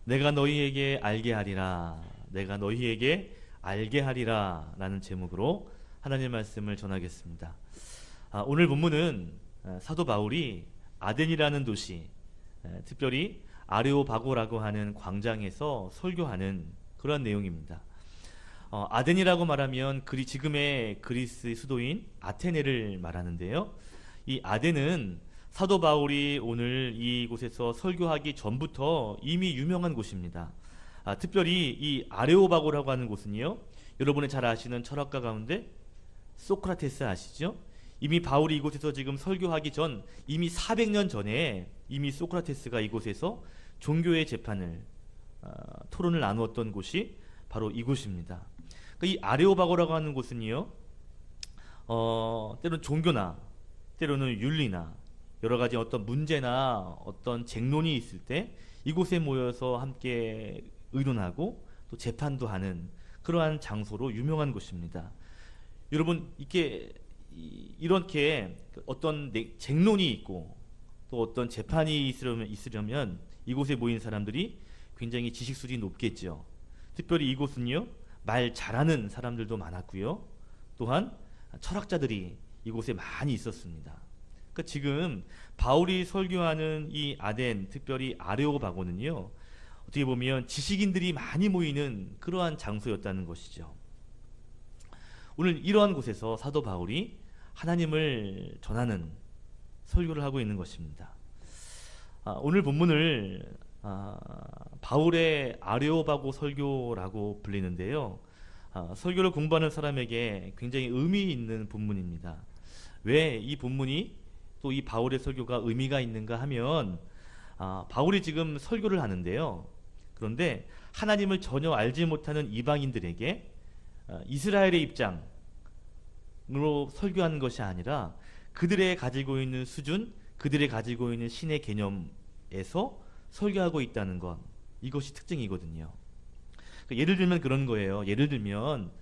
내가 너희에게 알게 하리라. 내가 너희에게 알게 하리라. 라는 제목으로 하나님의 말씀을 전하겠습니다. 오늘 본문은 사도 바울이 아덴이라는 도시, 특별히 아레오바고라고 하는 광장에서 설교하는 그런 내용입니다. 아덴이라고 말하면 지금의 그리스 수도인 아테네를 말하는데요. 이 아덴은 사도 바울이 오늘 이곳에서 설교하기 전부터 이미 유명한 곳입니다. 특별히 이 아레오바고라고 하는 곳은요, 여러분이 잘 아시는 철학가 가운데 소크라테스 아시죠? 이미 바울이 이곳에서 지금 설교하기 전 이미 400년 전에 이미 소크라테스가 이곳에서 종교의 재판을 토론을 나누었던 곳이 바로 이곳입니다. 그러니까 이 아레오바고라고 하는 곳은요, 때로는 종교나 때로는 윤리나 여러 가지 어떤 문제나 어떤 쟁론이 있을 때 이곳에 모여서 함께 의논하고 또 재판도 하는 그러한 장소로 유명한 곳입니다. 여러분, 이렇게 어떤 쟁론이 있고 또 어떤 재판이 있으려면 이곳에 모인 사람들이 굉장히 지식 수준이 높겠죠. 특별히 이곳은요, 말 잘하는 사람들도 많았고요. 또한 철학자들이 이곳에 많이 있었습니다. 그러니까 지금 바울이 설교하는 이 아덴, 특별히 아레오바고는요, 어떻게 보면 지식인들이 많이 모이는 그러한 장소였다는 것이죠. 오늘 이러한 곳에서 사도 바울이 하나님을 전하는 설교를 하고 있는 것입니다. 오늘 본문을 바울의 아레오바고 설교라고 불리는데요. 설교를 공부하는 사람에게 굉장히 의미 있는 본문입니다. 왜 이 본문이 또 이 바울의 설교가 의미가 있는가 하면, 바울이 지금 설교를 하는데요. 그런데 하나님을 전혀 알지 못하는 이방인들에게 이스라엘의 입장으로 설교하는 것이 아니라 그들의 가지고 있는 수준, 그들의 가지고 있는 신의 개념에서 설교하고 있다는 것, 이것이 특징이거든요. 그러니까 예를 들면 그런 거예요. 예를 들면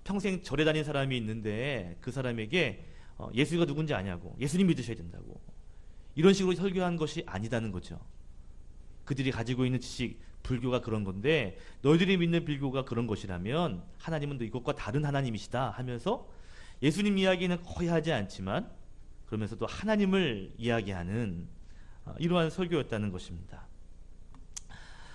평생 절에 다닌 사람이 있는데 그 사람에게 예수가 누군지 아냐고, 예수님 믿으셔야 된다고, 이런 식으로 설교한 것이 아니다는 거죠. 그들이 가지고 있는 지식, 불교가 그런 건데 너희들이 믿는 불교가 그런 것이라면 하나님은 이것과 다른 하나님이시다 하면서 예수님 이야기는 거의 하지 않지만 그러면서도 하나님을 이야기하는 이러한 설교였다는 것입니다.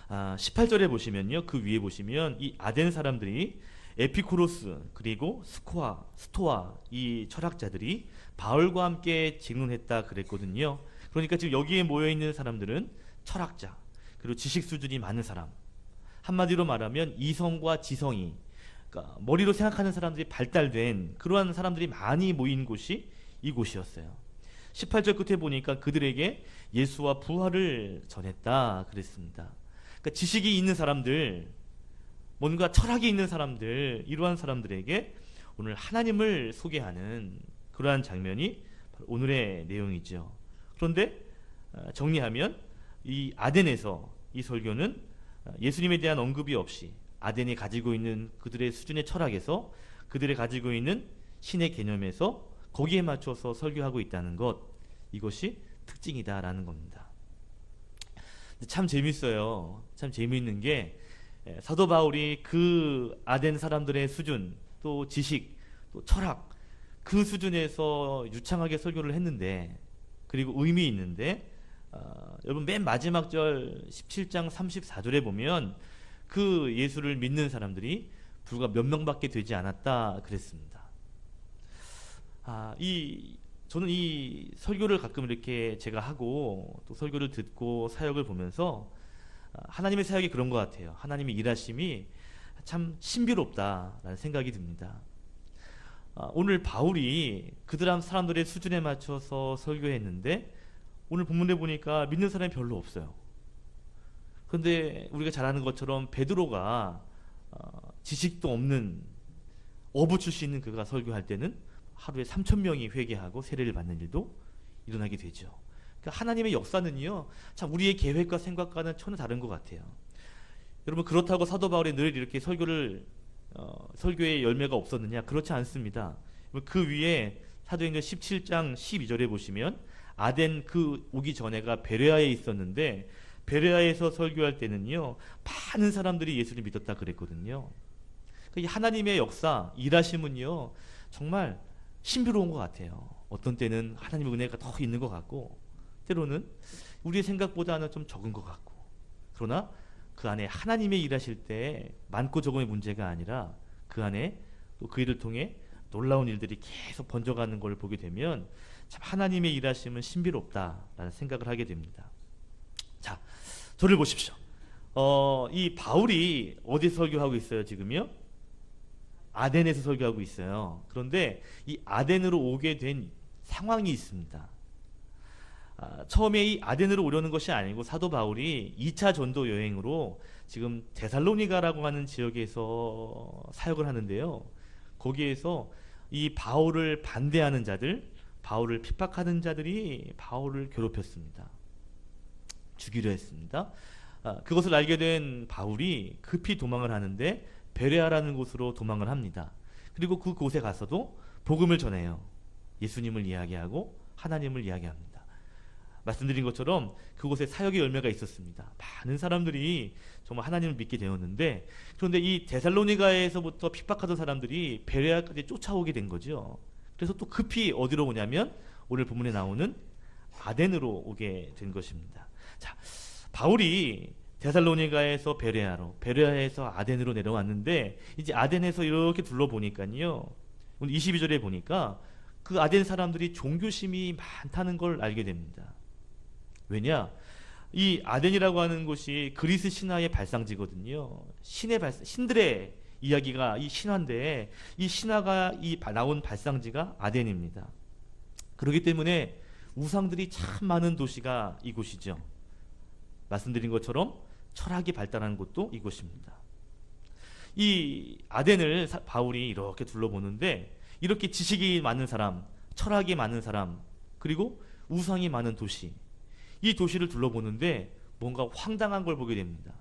18절에 보시면요, 그 위에 보시면 이 아덴 사람들이 에피쿠로스 그리고 스토아 이 철학자들이 바울과 함께 증론했다 그랬거든요. 그러니까 지금 여기에 모여 있는 사람들은 철학자 그리고 지식 수준이 많은 사람, 한마디로 말하면 이성과 지성이, 그러니까 머리로 생각하는 사람들이 발달된 그러한 사람들이 많이 모인 곳이 이곳이었어요. 18절 끝에 보니까 그들에게 예수와 부활을 전했다 그랬습니다. 그러니까 지식이 있는 사람들, 뭔가 철학이 있는 사람들, 이러한 사람들에게 오늘 하나님을 소개하는 그러한 장면이 바로 오늘의 내용이죠. 그런데 정리하면 이 아덴에서 이 설교는 예수님에 대한 언급이 없이 아덴이 가지고 있는 그들의 수준의 철학에서 그들이 가지고 있는 신의 개념에서 거기에 맞춰서 설교하고 있다는 것, 이것이 특징이다라는 겁니다. 참 재밌어요. 참 재미있는 게 사도 바울이 그 아덴 사람들의 수준, 또 지식, 또 철학, 그 수준에서 유창하게 설교를 했는데, 그리고 의미 있는데, 여러분 맨 마지막 절 17장 34절에 보면 그 예수를 믿는 사람들이 불과 몇 명밖에 되지 않았다 그랬습니다. 저는 이 설교를 가끔 이렇게 제가 하고 또 설교를 듣고 사역을 보면서 하나님의 사역이 그런 것 같아요. 하나님의 일하심이 참 신비롭다라는 생각이 듭니다. 오늘 바울이 그들 사람들의 수준에 맞춰서 설교했는데 오늘 본문에 보니까 믿는 사람이 별로 없어요. 그런데 우리가 잘 아는 것처럼 베드로가 지식도 없는 어부 출신인 그가 설교할 때는 하루에 3,000명이 회개하고 세례를 받는 일도 일어나게 되죠. 그러니까 하나님의 역사는요, 참 우리의 계획과 생각과는 전혀 다른 것 같아요. 여러분, 그렇다고 사도 바울이 늘 이렇게 설교의 열매가 없었느냐? 그렇지 않습니다. 그 위에 사도행전 17장 12절에 보시면 아덴 그 오기 전에가 베레아에 있었는데 베레아에서 설교할 때는요, 많은 사람들이 예수를 믿었다 그랬거든요. 이 하나님의 역사, 일하심은요, 정말 신비로운 것 같아요. 어떤 때는 하나님의 은혜가 더 있는 것 같고, 때로는 우리의 생각보다는 좀 적은 것 같고, 그러나 그 안에 하나님의 일하실 때 많고 적음의 문제가 아니라 그 안에 또 그 일을 통해 놀라운 일들이 계속 번져가는 걸 보게 되면 참 하나님의 일하심은 신비롭다라는 생각을 하게 됩니다. 자, 저를 보십시오. 이 바울이 어디서 설교하고 있어요, 지금요? 아덴에서 설교하고 있어요. 그런데 이 아덴으로 오게 된 상황이 있습니다. 처음에 이 아덴으로 오려는 것이 아니고 사도 바울이 2차 전도 여행으로 지금 데살로니가라고 하는 지역에서 사역을 하는데요. 거기에서 이 바울을 반대하는 자들, 바울을 핍박하는 자들이 바울을 괴롭혔습니다. 죽이려 했습니다. 그것을 알게 된 바울이 급히 도망을 하는데 베레아라는 곳으로 도망을 합니다. 그리고 그곳에 가서도 복음을 전해요. 예수님을 이야기하고 하나님을 이야기합니다. 말씀드린 것처럼 그곳에 사역의 열매가 있었습니다. 많은 사람들이 정말 하나님을 믿게 되었는데, 그런데 이 데살로니가에서부터 핍박하던 사람들이 베레아까지 쫓아오게 된 거죠. 그래서 또 급히 어디로 오냐면 오늘 본문에 나오는 아덴으로 오게 된 것입니다. 자, 바울이 데살로니가에서 베레아로, 베레아에서 아덴으로 내려왔는데, 이제 아덴에서 이렇게 둘러보니까요, 오늘 22절에 보니까 그 아덴 사람들이 종교심이 많다는 걸 알게 됩니다. 왜냐? 이 아덴이라고 하는 곳이 그리스 신화의 발상지거든요. 신들의 이야기가 이 신화인데, 이 신화가 나온 발상지가 아덴입니다. 그렇기 때문에 우상들이 참 많은 도시가 이곳이죠. 말씀드린 것처럼 철학이 발달한 곳도 이곳입니다. 이 아덴을 바울이 이렇게 둘러보는데, 이렇게 지식이 많은 사람, 철학이 많은 사람, 그리고 우상이 많은 도시, 이 도시를 둘러보는데 뭔가 황당한 걸 보게 됩니다.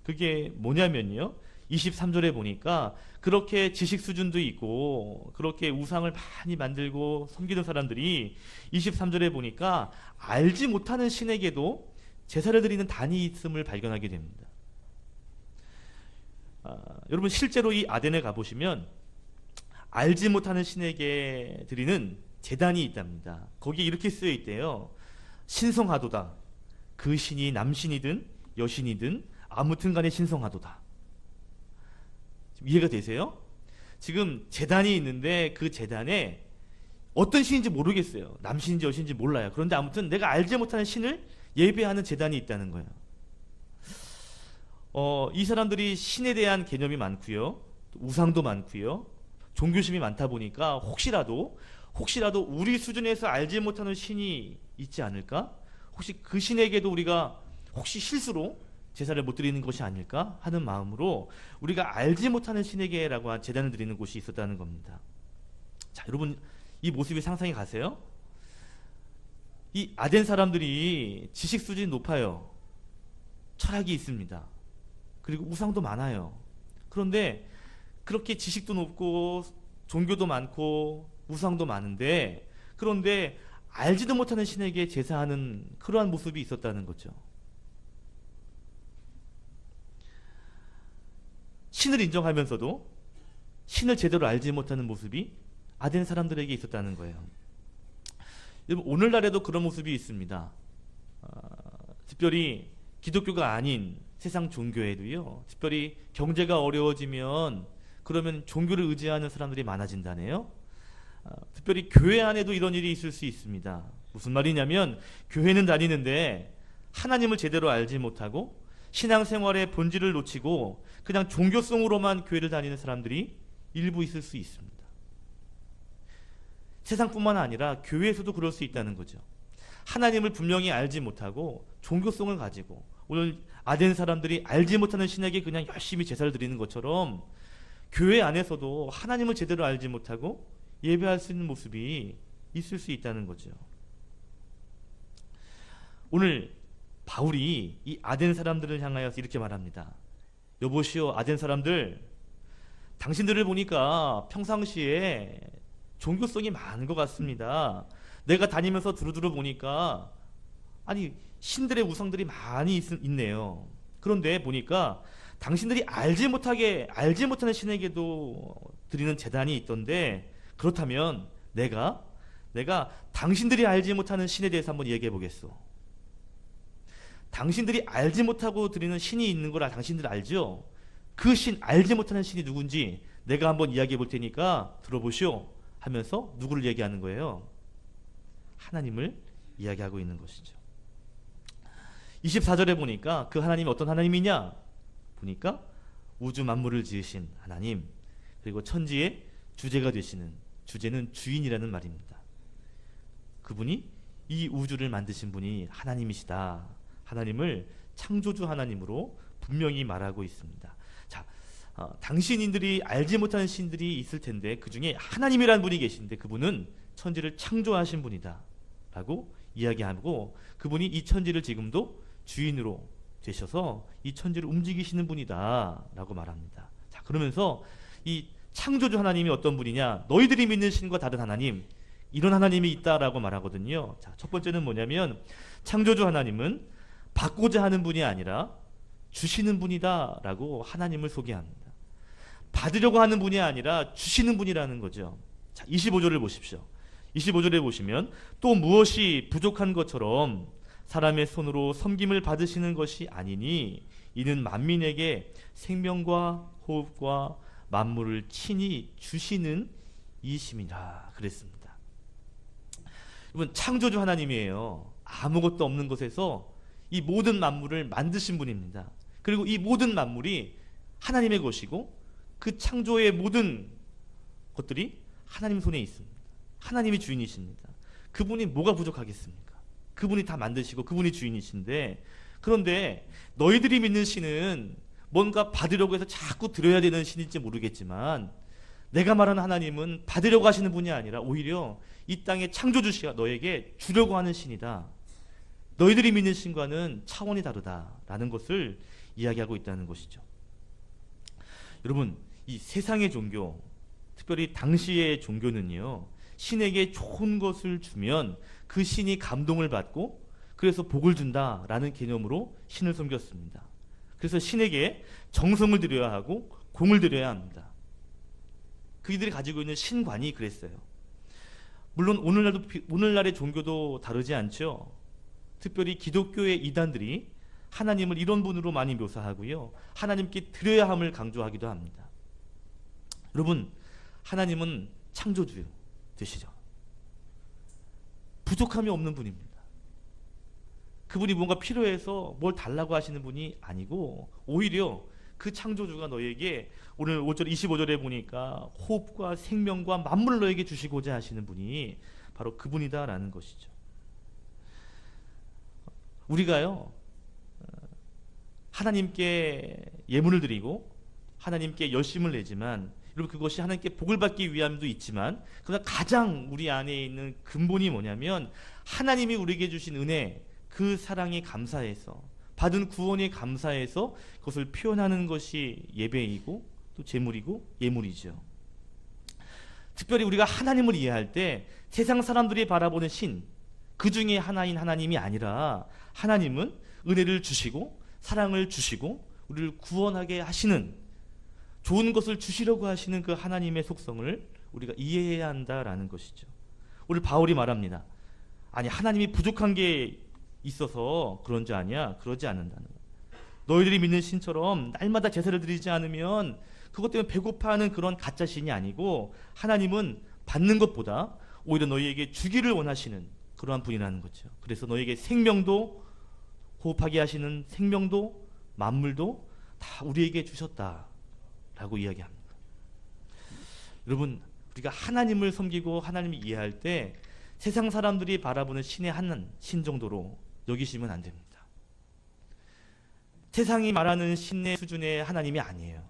그게 뭐냐면요, 23절에 보니까 그렇게 지식 수준도 있고 그렇게 우상을 많이 만들고 섬기는 사람들이 23절에 보니까 알지 못하는 신에게도 제사를 드리는 단이 있음을 발견하게 됩니다. 여러분, 실제로 이 아덴에 가보시면 알지 못하는 신에게 드리는 제단이 있답니다. 거기에 이렇게 쓰여 있대요. 신성하도다. 그 신이 남신이든 여신이든 아무튼 간에 신성하도다. 이해가 되세요? 지금 제단이 있는데 그 제단에 어떤 신인지 모르겠어요. 남신인지 여신인지 몰라요. 그런데 아무튼 내가 알지 못하는 신을 예배하는 제단이 있다는 거예요. 이 사람들이 신에 대한 개념이 많고요, 우상도 많고요, 종교심이 많다 보니까 혹시라도 우리 수준에서 알지 못하는 신이 있지 않을까? 혹시 그 신에게도 우리가 혹시 실수로 제사를 못 드리는 것이 아닐까 하는 마음으로 우리가 알지 못하는 신에게라고 한 제단을 드리는 곳이 있었다는 겁니다. 자, 여러분, 이 모습이 상상이 가세요? 이 아덴 사람들이 지식 수준이 높아요. 철학이 있습니다. 그리고 우상도 많아요. 그런데 그렇게 지식도 높고 종교도 많고 우상도 많은데, 그런데 알지도 못하는 신에게 제사하는 그러한 모습이 있었다는 거죠. 신을 인정하면서도 신을 제대로 알지 못하는 모습이 아덴 사람들에게 있었다는 거예요. 여러분, 오늘날에도 그런 모습이 있습니다. 특별히 기독교가 아닌 세상 종교에도요, 특별히 경제가 어려워지면 그러면 종교를 의지하는 사람들이 많아진다네요. 특별히 교회 안에도 이런 일이 있을 수 있습니다. 무슨 말이냐면, 교회는 다니는데 하나님을 제대로 알지 못하고 신앙생활의 본질을 놓치고 그냥 종교성으로만 교회를 다니는 사람들이 일부 있을 수 있습니다. 세상뿐만 아니라 교회에서도 그럴 수 있다는 거죠. 하나님을 분명히 알지 못하고 종교성을 가지고, 오늘 아덴 사람들이 알지 못하는 신에게 그냥 열심히 제사를 드리는 것처럼 교회 안에서도 하나님을 제대로 알지 못하고 예배할 수 있는 모습이 있을 수 있다는 거죠. 오늘 바울이 이 아덴 사람들을 향하여서 이렇게 말합니다. 여보시오 아덴 사람들, 당신들을 보니까 평상시에 종교성이 많은 것 같습니다. 내가 다니면서 두루두루 보니까, 아니 신들의 우상들이 많이 있네요. 그런데 보니까 당신들이 알지 못하는 신에게도 드리는 제단이 있던데, 그렇다면 내가 당신들이 알지 못하는 신에 대해서 한번 얘기해 보겠소. 당신들이 알지 못하고 드리는 신이 있는 걸 당신들 알죠? 그 신, 알지 못하는 신이 누군지 내가 한번 이야기해 볼 테니까 들어보시오 하면서 누구를 얘기하는 거예요? 하나님을 이야기하고 있는 것이죠. 24절에 보니까 그 하나님이 어떤 하나님이냐? 보니까 우주 만물을 지으신 하나님, 그리고 천지의 주제가 되시는, 주제는 주인이라는 말입니다. 그분이 이 우주를 만드신 분이 하나님이시다. 하나님을 창조주 하나님으로 분명히 말하고 있습니다. 자, 당신들이 알지 못하는 신들이 있을 텐데 그 중에 하나님이라는 분이 계신데 그분은 천지를 창조하신 분이다 라고 이야기하고, 그분이 이 천지를 지금도 주인으로 되셔서 이 천지를 움직이시는 분이다 라고 말합니다. 자, 그러면서 이 창조주 하나님이 어떤 분이냐? 너희들이 믿는 신과 다른 하나님, 이런 하나님이 있다라고 말하거든요. 자, 첫 번째는 뭐냐면 창조주 하나님은 받고자 하는 분이 아니라 주시는 분이다 라고 하나님을 소개합니다. 받으려고 하는 분이 아니라 주시는 분이라는 거죠. 자, 25절을 보십시오. 25절에 보시면 또 무엇이 부족한 것처럼 사람의 손으로 섬김을 받으시는 것이 아니니 이는 만민에게 생명과 호흡과 만물을 친히 주시는 이심이라 그랬습니다. 여러분, 창조주 하나님이에요. 아무것도 없는 것에서 이 모든 만물을 만드신 분입니다. 그리고 이 모든 만물이 하나님의 것이고 그 창조의 모든 것들이 하나님 손에 있습니다. 하나님이 주인이십니다. 그분이 뭐가 부족하겠습니까? 그분이 다 만드시고 그분이 주인이신데, 그런데 너희들이 믿는 신은 뭔가 받으려고 해서 자꾸 드려야 되는 신일지 모르겠지만, 내가 말하는 하나님은 받으려고 하시는 분이 아니라 오히려 이 땅의 창조주시가 너에게 주려고 하는 신이다. 너희들이 믿는 신과는 차원이 다르다라는 것을 이야기하고 있다는 것이죠. 여러분, 이 세상의 종교, 특별히 당시의 종교는요, 신에게 좋은 것을 주면 그 신이 감동을 받고 그래서 복을 준다라는 개념으로 신을 섬겼습니다. 그래서 신에게 정성을 들여야 하고 공을 들여야 합니다. 그들이 가지고 있는 신관이 그랬어요. 물론 오늘날의 종교도 다르지 않죠. 특별히 기독교의 이단들이 하나님을 이런 분으로 많이 묘사하고요, 하나님께 드려야 함을 강조하기도 합니다. 여러분, 하나님은 창조주 되시죠. 부족함이 없는 분입니다. 그분이 뭔가 필요해서 뭘 달라고 하시는 분이 아니고, 오히려 그 창조주가 너에게 오늘 5절 25절에 보니까 호흡과 생명과 만물을 너에게 주시고자 하시는 분이 바로 그분이다라는 것이죠. 우리가요, 하나님께 예물을 드리고 하나님께 열심을 내지만, 여러분, 그것이 하나님께 복을 받기 위함도 있지만, 그러나 가장 우리 안에 있는 근본이 뭐냐면 하나님이 우리에게 주신 은혜, 그 사랑에 감사해서, 받은 구원에 감사해서 그것을 표현하는 것이 예배이고 또 제물이고 예물이죠. 특별히 우리가 하나님을 이해할 때 세상 사람들이 바라보는 신, 그 중에 하나인 하나님이 아니라, 하나님은 은혜를 주시고 사랑을 주시고 우리를 구원하게 하시는, 좋은 것을 주시려고 하시는 그 하나님의 속성을 우리가 이해해야 한다라는 것이죠. 오늘 바울이 말합니다. 아니, 하나님이 부족한 게 있어서 그런 줄 아냐? 그러지 않는다는 거예요. 너희들이 믿는 신처럼 날마다 제사를 드리지 않으면 그것 때문에 배고파하는 그런 가짜 신이 아니고, 하나님은 받는 것보다 오히려 너희에게 주기를 원하시는 그러한 분이라는 거죠. 그래서 너희에게 생명도, 호흡하게 하시는 생명도 만물도 다 우리에게 주셨다라고 이야기합니다. 여러분, 우리가 하나님을 섬기고 하나님을 이해할 때 세상 사람들이 바라보는 신의 한 신 정도로 여기시면 안 됩니다. 세상이 말하는 신의 수준의 하나님이 아니에요.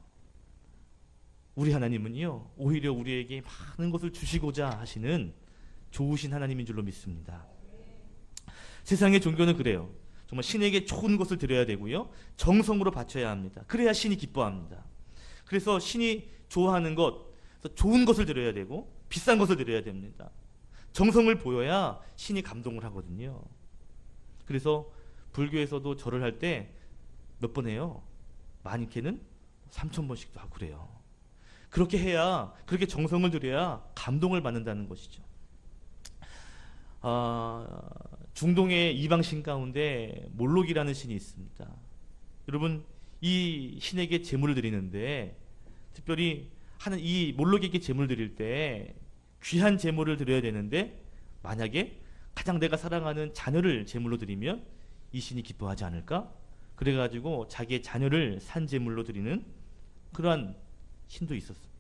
우리 하나님은요, 오히려 우리에게 많은 것을 주시고자 하시는 좋으신 하나님인 줄로 믿습니다. 세상의 종교는 그래요. 정말 신에게 좋은 것을 드려야 되고요, 정성으로 바쳐야 합니다. 그래야 신이 기뻐합니다. 그래서 신이 좋아하는 것, 좋은 것을 드려야 되고 비싼 것을 드려야 됩니다. 정성을 보여야 신이 감동을 하거든요. 그래서 불교에서도 절을 할 때 몇 번 해요? 많게는 3,000번씩도 하고 그래요. 그렇게 해야, 그렇게 정성을 들여야 감동을 받는다는 것이죠. 중동의 이방신 가운데 몰록이라는 신이 있습니다. 여러분, 이 신에게 제물을 드리는데, 특별히 이 몰록에게 제물을 드릴 때 귀한 제물을 드려야 되는데, 만약에 가장 내가 사랑하는 자녀를 제물로 드리면 이 신이 기뻐하지 않을까? 그래가지고 자기의 자녀를 산 제물로 드리는 그러한 신도 있었습니다.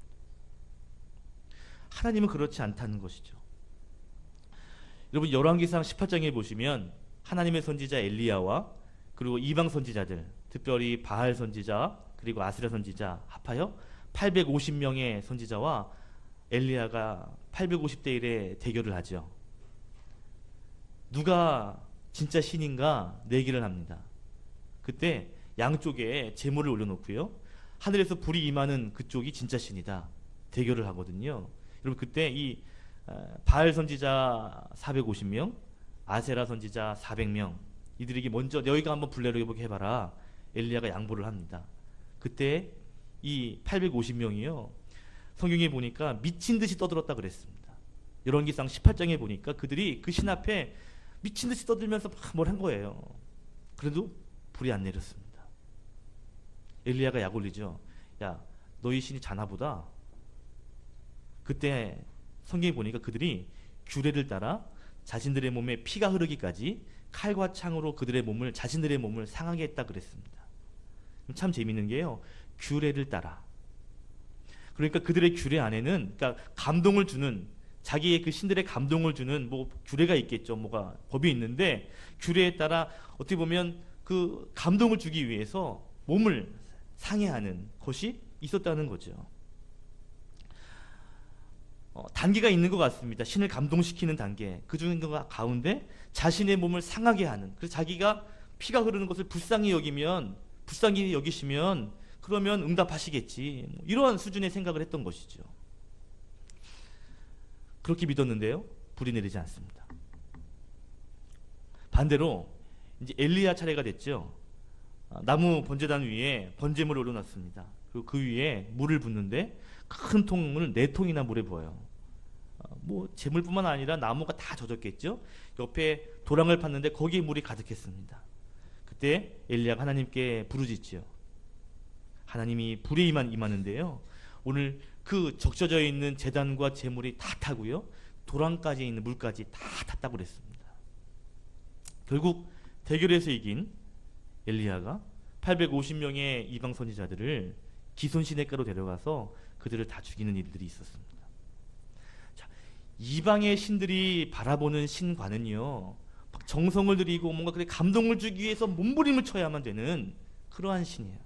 하나님은 그렇지 않다는 것이죠. 여러분, 열왕기상 18장에 보시면 하나님의 선지자 엘리야와 그리고 이방 선지자들, 특별히 바알 선지자 그리고 아스라 선지자 합하여 850명의 선지자와 엘리야가 850대 1의 대결을 하죠. 누가 진짜 신인가 내기를 합니다. 그때 양쪽에 제물을 올려놓고요, 하늘에서 불이 임하는 그쪽이 진짜 신이다 대결을 하거든요. 여러분, 그때 이 바알 선지자 450명, 아세라 선지자 400명, 이들에게 먼저 너희가 한번 불 내려보게 해봐라, 엘리야가 양보를 합니다. 그때 이 850명이요, 성경에 보니까 미친 듯이 떠들었다 그랬습니다. 열왕기상 18장에 보니까 그들이 그 신 앞에 미친 듯이 떠들면서 막 뭘 한 거예요. 그래도 불이 안 내렸습니다. 엘리야가 약 올리죠. 야, 너희 신이 자나보다. 그때 성경에 보니까 그들이 규례를 따라 자신들의 몸에 피가 흐르기까지 칼과 창으로 자신들의 몸을 상하게 했다 그랬습니다. 참 재밌는 게요, 규례를 따라. 그러니까 그들의 규례 안에는, 그러니까 감동을 주는, 자기의 그 신들의 감동을 주는 뭐 규례가 있겠죠. 뭐가 법이 있는데, 규례에 따라 어떻게 보면 그 감동을 주기 위해서 몸을 상해하는 것이 있었다는 거죠. 단계가 있는 것 같습니다. 신을 감동시키는 단계. 그 중인 것 가운데 자신의 몸을 상하게 하는, 그래서 자기가 피가 흐르는 것을 불쌍히 여기시면 그러면 응답하시겠지, 뭐 이러한 수준의 생각을 했던 것이죠. 그렇게 믿었는데요, 불이 내리지 않습니다. 반대로 이제 엘리야 차례가 됐죠. 나무 번제단 위에 번제물을 올려놨습니다. 그리고 그 위에 물을 붓는데 큰 통을 4통이나 물에 부어요. 뭐 재물뿐만 아니라 나무가 다 젖었겠죠. 옆에 도랑을 팠는데 거기에 물이 가득했습니다. 그때 엘리야가 하나님께 부르짖지요. 하나님이 불에 임하는데요, 오늘 그 적셔져 있는 제단과 제물이 다 타고요, 도랑까지 있는 물까지 다 탔다고 그랬습니다. 결국 대결에서 이긴 엘리야가 850명의 이방 선지자들을 기손 시냇가로 데려가서 그들을 다 죽이는 일들이 있었습니다. 자, 이방의 신들이 바라보는 신과는요, 정성을 들이고 뭔가 그래 감동을 주기 위해서 몸부림을 쳐야만 되는 그러한 신이에요.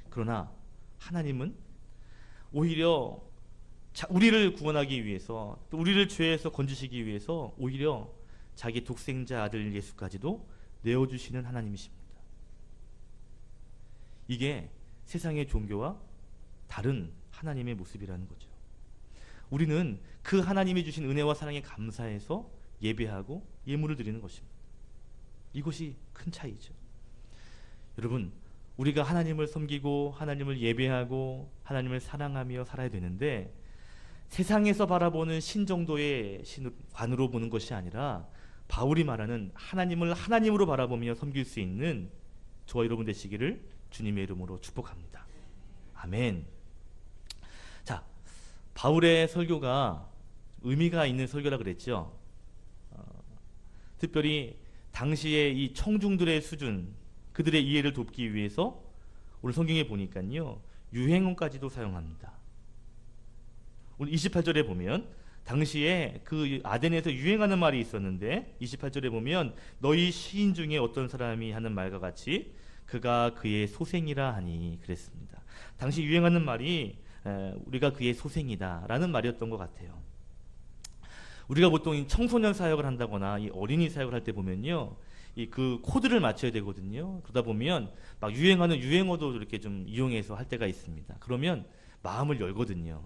그러나 하나님은 오히려 우리를 구원하기 위해서, 또 우리를 죄에서 건지시기 위해서 오히려 자기 독생자 아들 예수까지도 내어주시는 하나님이십니다. 이게 세상의 종교와 다른 하나님의 모습이라는 거죠. 우리는 그 하나님이 주신 은혜와 사랑에 감사해서 예배하고 예물을 드리는 것입니다. 이것이 큰 차이죠. 여러분, 우리가 하나님을 섬기고 하나님을 예배하고 하나님을 사랑하며 살아야 되는데, 세상에서 바라보는 신 정도의 관으로 보는 것이 아니라 바울이 말하는 하나님을 하나님으로 바라보며 섬길 수 있는 저와 여러분 되시기를 주님의 이름으로 축복합니다. 아멘. 자, 바울의 설교가 의미가 있는 설교라 그랬죠. 특별히 당시에 이 청중들의 수준, 그들의 이해를 돕기 위해서 오늘 성경에 보니까요, 유행어까지도 사용합니다. 오늘 28절에 보면 당시에 그 아덴에서 유행하는 말이 있었는데, 28절에 보면 너희 시인 중에 어떤 사람이 하는 말과 같이 그가 그의 소생이라 하니 그랬습니다. 당시 유행하는 말이 우리가 그의 소생이다 라는 말이었던 것 같아요. 우리가 보통 청소년 사역을 한다거나 이 어린이 사역을 할 때 보면요, 이 그 코드를 맞춰야 되거든요. 그러다 보면 막 유행하는 유행어도 이렇게 좀 이용해서 할 때가 있습니다. 그러면 마음을 열거든요.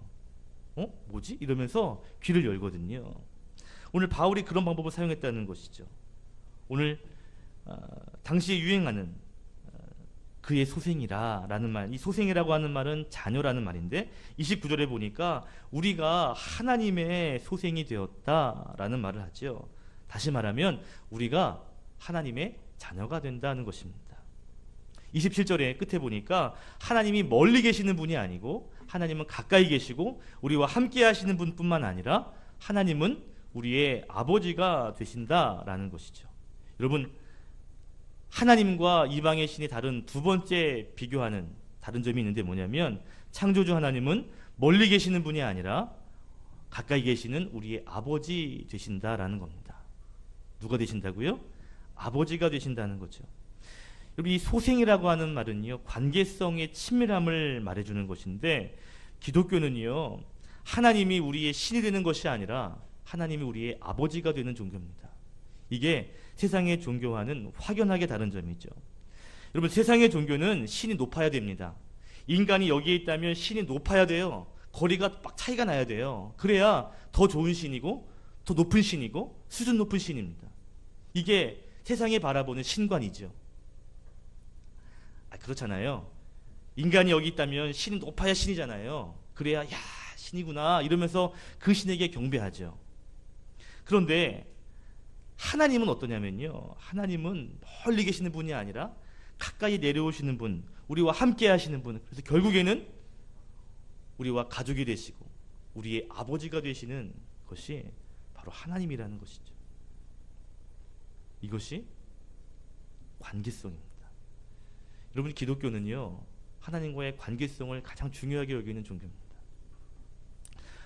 뭐지? 이러면서 귀를 열거든요. 오늘 바울이 그런 방법을 사용했다는 것이죠. 오늘 당시에 유행하는 그의 소생이라라는 말, 이 소생이라고 하는 말은 자녀라는 말인데 29절에 보니까 우리가 하나님의 소생이 되었다라는 말을 하죠. 다시 말하면 우리가 하나님의 자녀가 된다는 것입니다. 27절에 끝에 보니까 하나님이 멀리 계시는 분이 아니고 하나님은 가까이 계시고 우리와 함께 하시는 분뿐만 아니라 하나님은 우리의 아버지가 되신다라는 것이죠. 여러분, 하나님과 이방의 신이 다른 두 번째 비교하는 다른 점이 있는데 뭐냐면 창조주 하나님은 멀리 계시는 분이 아니라 가까이 계시는 우리의 아버지 되신다라는 겁니다. 누가 되신다고요? 아버지가 되신다는 거죠. 여러분, 이 소생이라고 하는 말은요, 관계성의 친밀함을 말해주는 것인데 기독교는요, 하나님이 우리의 신이 되는 것이 아니라 하나님이 우리의 아버지가 되는 종교입니다. 이게 세상의 종교와는 확연하게 다른 점이죠. 여러분, 세상의 종교는 신이 높아야 됩니다. 인간이 여기에 있다면 신이 높아야 돼요. 거리가 막 차이가 나야 돼요. 그래야 더 좋은 신이고 더 높은 신이고 수준 높은 신입니다. 이게 세상이 바라보는 신관이죠. 그렇잖아요. 인간이 여기 있다면 신이 높아야 신이잖아요. 그래야 야, 신이구나 이러면서 그 신에게 경배하죠. 그런데 하나님은 어떠냐면요, 하나님은 멀리 계시는 분이 아니라 가까이 내려오시는 분, 우리와 함께 하시는 분, 그래서 결국에는 우리와 가족이 되시고 우리의 아버지가 되시는 것이 바로 하나님이라는 것이죠. 이것이 관계성입니다. 여러분, 기독교는요, 하나님과의 관계성을 가장 중요하게 여기는 종교입니다.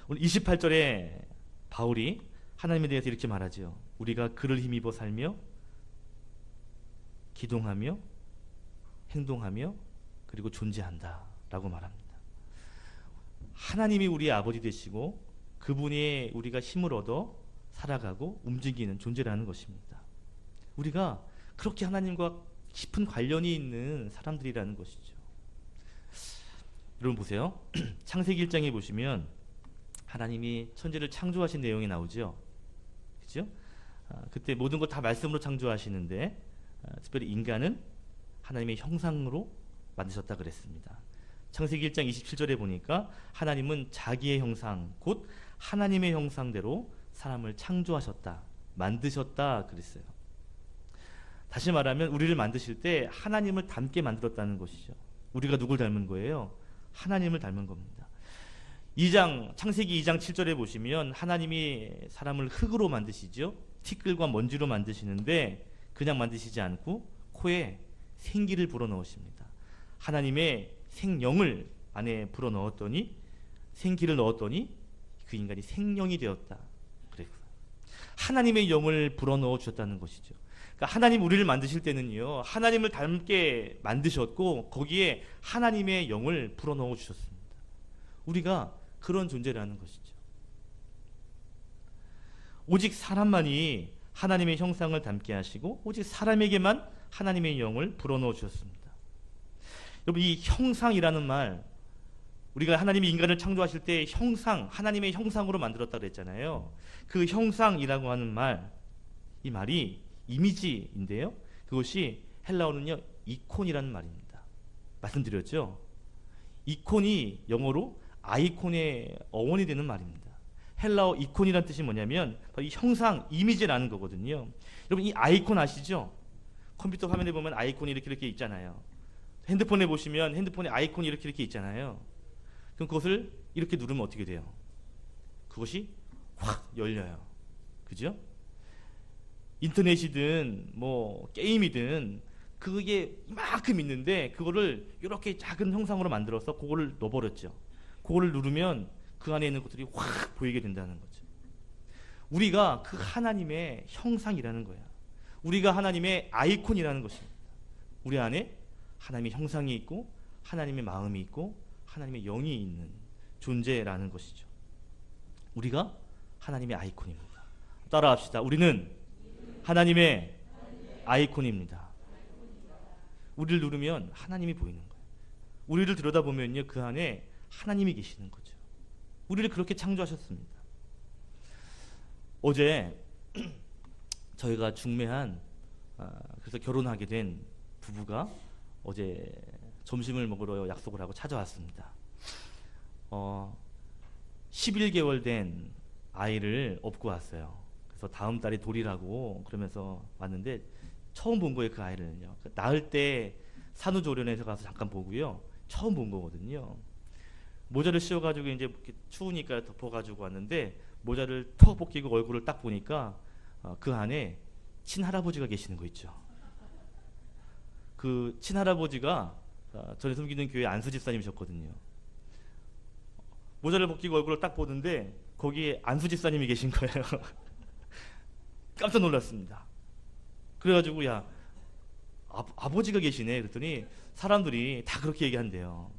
오늘 28절에 바울이 하나님에 대해서 이렇게 말하죠. 우리가 그를 힘입어 살며 기동하며 행동하며 그리고 존재한다 라고 말합니다. 하나님이 우리의 아버지 되시고 그분이 우리가 힘을 얻어 살아가고 움직이는 존재라는 것입니다. 우리가 그렇게 하나님과 깊은 관련이 있는 사람들이라는 것이죠. 여러분 보세요. 창세기 1장에 보시면 하나님이 천지를 창조하신 내용이 나오죠. 그죠? 그때 모든 걸 다 말씀으로 창조하시는데 특별히 인간은 하나님의 형상으로 만드셨다 그랬습니다. 창세기 1장 27절에 보니까 하나님은 자기의 형상 곧 하나님의 형상대로 사람을 창조하셨다, 만드셨다 그랬어요. 다시 말하면 우리를 만드실 때 하나님을 닮게 만들었다는 것이죠. 우리가 누굴 닮은 거예요? 하나님을 닮은 겁니다. 창세기 2장 7절에 보시면 하나님이 사람을 흙으로 만드시죠. 티끌과 먼지로 만드시는데 그냥 만드시지 않고 코에 생기를 불어넣으십니다. 하나님의 생령을 안에 불어넣었더니 생기를 넣었더니 그 인간이 생령이 되었다. 그랬어요. 하나님의 영을 불어넣어 주셨다는 것이죠. 그러니까 하나님 우리를 만드실 때는요, 하나님을 닮게 만드셨고 거기에 하나님의 영을 불어넣어 주셨습니다. 우리가 그런 존재라는 것이죠. 오직 사람만이 하나님의 형상을 닮게 하시고 오직 사람에게만 하나님의 영을 불어넣어 주셨습니다. 여러분, 이 형상이라는 말, 우리가 하나님이 인간을 창조하실 때 형상, 하나님의 형상으로 만들었다 그랬잖아요. 그 형상이라고 하는 말, 이 말이 이미지인데요, 그것이 헬라어는요 이콘이라는 말입니다. 말씀드렸죠. 이콘이 영어로 아이콘의 어원이 되는 말입니다. 헬라어 이콘이라는 뜻이 뭐냐면 바로 이 형상, 이미지라는 거거든요. 여러분, 이 아이콘 아시죠? 컴퓨터 화면에 보면 아이콘이 이렇게 있잖아요. 핸드폰에 보시면 핸드폰에 아이콘이 이렇게 있잖아요. 그럼 그것을 이렇게 누르면 어떻게 돼요? 그것이 확 열려요. 그죠? 인터넷이든 뭐 게임이든 그게 이만큼 있는데 그거를 이렇게 작은 형상으로 만들어서 그거를 넣어버렸죠. 그거를 누르면 그 안에 있는 것들이 확 보이게 된다는 거죠. 우리가 그 하나님의 형상이라는 거야. 우리가 하나님의 아이콘이라는 것입니다. 우리 안에 하나님의 형상이 있고 하나님의 마음이 있고 하나님의 영이 있는 존재라는 것이죠. 우리가 하나님의 아이콘입니다. 따라합시다. 우리는 하나님의 아이콘입니다. 우리를 누르면 하나님이 보이는 거예요. 우리를 들여다보면요, 그 안에 하나님이 계시는 거죠. 우리를 그렇게 창조하셨습니다. 어제 저희가 중매한 그래서 결혼하게 된 부부가 어제 점심을 먹으러 약속을 하고 찾아왔습니다. 11개월 된 아이를 업고 왔어요. 그래서 다음 달에 돌이라고 그러면서 왔는데 처음 본 거예요, 그 아이를요. 낳을 때 산후조리원에서 가서 잠깐 보고요. 처음 본 거거든요. 모자를 씌워가지고 이제 이렇게 추우니까 덮어가지고 왔는데 모자를 턱 벗기고 얼굴을 딱 보니까 그 안에 친할아버지가 계시는 거 있죠. 그 친할아버지가 전에 섬기는 교회 안수 집사님이셨거든요. 모자를 벗기고 얼굴을 딱 보는데 거기에 안수 집사님이 계신 거예요. 깜짝 놀랐습니다. 그래가지고 야 아버지가 계시네 그랬더니 사람들이 다 그렇게 얘기한대요.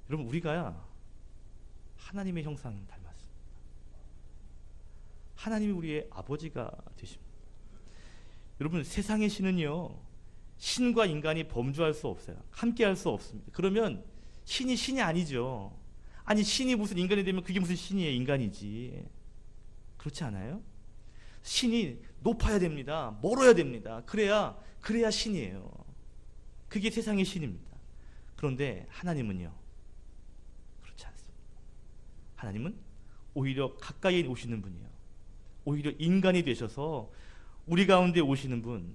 여러분 우리가야 하나님의 형상 닮았습니다. 하나님이 우리의 아버지가 되십니다. 여러분 세상의 신은요 신과 인간이 범주할 수 없어요. 함께할 수 없습니다. 그러면 신이 아니죠. 아니 신이 무슨 인간이 되면 그게 무슨 신이에요. 인간이지. 그렇지 않아요? 신이 높아야 됩니다. 멀어야 됩니다. 그래야 신이에요. 그게 세상의 신입니다. 그런데 하나님은요 그렇지 않습니다. 하나님은 오히려 가까이 오시는 분이에요. 오히려 인간이 되셔서 우리 가운데 오시는 분,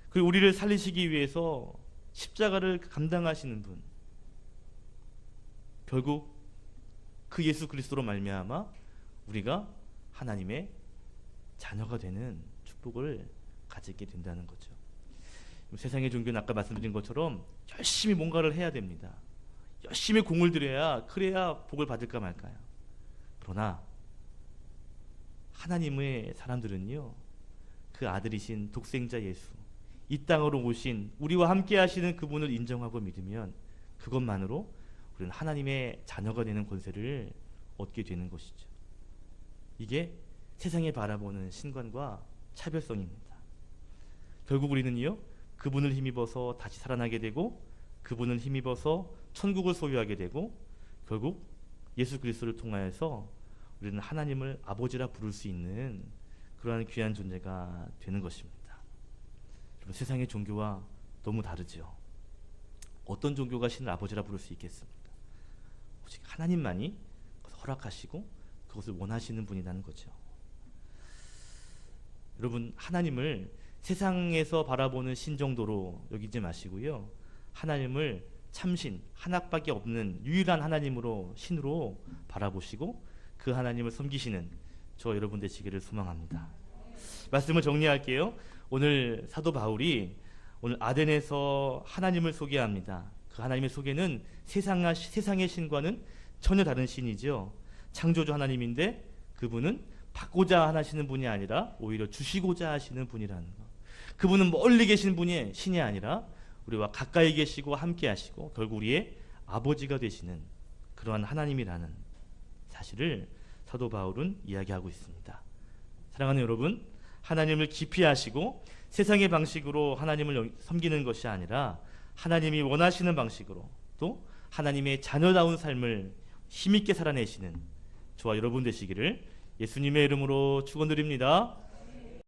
그리고 우리를 살리시기 위해서 십자가를 감당하시는 분, 결국 그 예수 그리스도로 말미암아 우리가 하나님의 자녀가 되는 축복을 가지게 된다는 거죠. 세상의 종교는 아까 말씀드린 것처럼 열심히 뭔가를 해야 됩니다. 열심히 공을 들여야 그래야 복을 받을까 말까요. 그러나 하나님의 사람들은요 그 아들이신 독생자 예수, 이 땅으로 오신 우리와 함께 하시는 그분을 인정하고 믿으면 그것만으로 우리는 하나님의 자녀가 되는 권세를 얻게 되는 것이죠. 이게 세상에 바라보는 신관과 차별성입니다. 결국 우리는요 그분을 힘입어서 다시 살아나게 되고 그분을 힘입어서 천국을 소유하게 되고 결국 예수 그리스도를 통하여서 우리는 하나님을 아버지라 부를 수 있는 그러한 귀한 존재가 되는 것입니다. 여러분 세상의 종교와 너무 다르죠. 어떤 종교가 신을 아버지라 부를 수 있겠습니까? 오직 하나님만이 그것을 허락하시고 그것을 원하시는 분이라는 거죠. 여러분 하나님을 세상에서 바라보는 신 정도로 여기지 마시고요. 하나님을 참신, 하나밖에 없는 유일한 하나님으로 신으로 바라보시고 그 하나님을 섬기시는 저 여러분 되시기를 소망합니다. 말씀을 정리할게요. 오늘 사도 바울이 오늘 아덴에서 하나님을 소개합니다. 그 하나님의 소개는 세상의 신과는 전혀 다른 신이죠. 창조주 하나님인데 그분은 받고자 하시는 분이 아니라 오히려 주시고자 하시는 분이라는 것. 그분은 멀리 계신 분이 신이 아니라 우리와 가까이 계시고 함께 하시고 결국 우리의 아버지가 되시는 그러한 하나님이라는 사실을 사도 바울은 이야기하고 있습니다. 사랑하는 여러분, 하나님을 깊이 아시고 세상의 방식으로 하나님을 섬기는 것이 아니라 하나님이 원하시는 방식으로 또 하나님의 자녀다운 삶을 힘있게 살아내시는 저와 여러분 되시기를 예수님의 이름으로 축원드립니다.